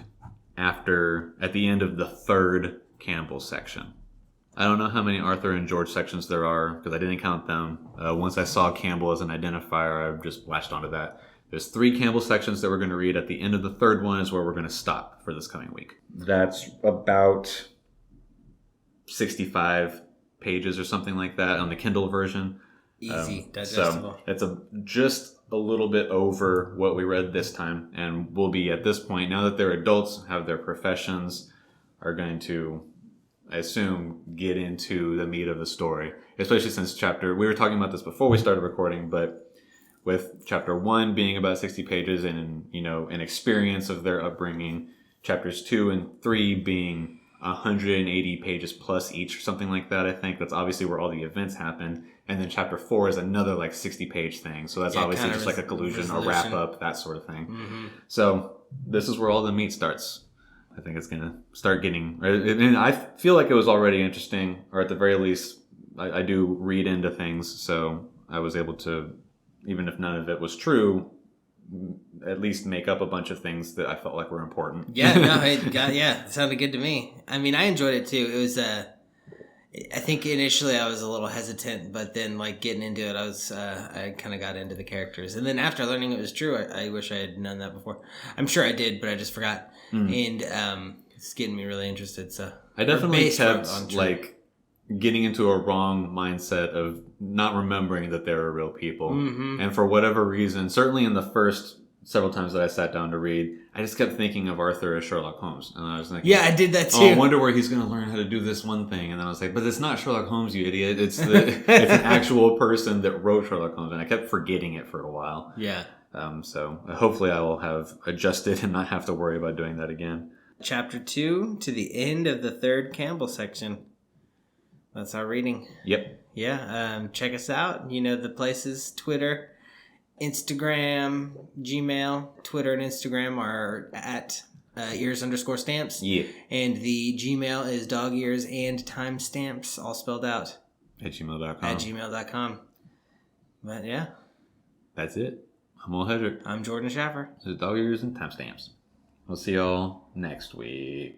at the end of the third Campbell section. I don't know how many Arthur and George sections there are because I didn't count them. Once I saw Campbell as an identifier, I just latched onto that. There's 3 Campbell sections that we're going to read. At the end of the third one is where we're going to stop for this coming week. That's about 65 pages or something like that on the Kindle version. Easy, digestible. So it's just a little bit over what we read this time, and we'll be at this point, now that they're adults, have their professions, are going to, I assume, get into the meat of the story, especially since we were talking about this before we started recording, but with chapter 1 being about 60 pages and, an experience of their upbringing, chapters 2 and 3 being 180 pages plus each or something like that, I think. That's obviously where all the events happen. And then chapter 4 is another 60-page thing. So that's obviously just like a conclusion, a wrap up, that sort of thing. Mm-hmm. So this is where all the meat starts. I think it's going to start getting... And I feel like it was already interesting, or at the very least, I do read into things. So I was able to, even if none of it was true, at least make up a bunch of things that I felt like were important. Yeah, it sounded good to me. I mean, I enjoyed it too. It was... I think initially I was a little hesitant, but then getting into it, I kind of got into the characters. And then after learning it was true, I wish I had known that before. I'm sure I did, but I just forgot. And it's getting me really interested. So I definitely kept getting into a wrong mindset of not remembering that they were real people. Mm-hmm. And for whatever reason, certainly in the first several times that I sat down to read, I just kept thinking of Arthur as Sherlock Holmes. And I was thinking, yeah, I did that too. Oh, I wonder where he's going to learn how to do this one thing. And then I was like, but it's not Sherlock Holmes, you idiot. It's an actual person that wrote Sherlock Holmes. And I kept forgetting it for a while. Yeah. So hopefully I will have adjusted and not have to worry about doing that again. Chapter 2 to the end of the third Campbell section. That's our reading. Yep. Yeah. Check us out. The places, Twitter, Instagram, Gmail. Twitter and Instagram are at ears_stamps. Yeah. And the Gmail is dog ears and timestamps, all spelled out. At gmail.com. At gmail.com. But yeah. That's it. I'm Will Hedrick. I'm Jordan Schaffer. This is Dog Ears and Timestamps. We'll see y'all next week.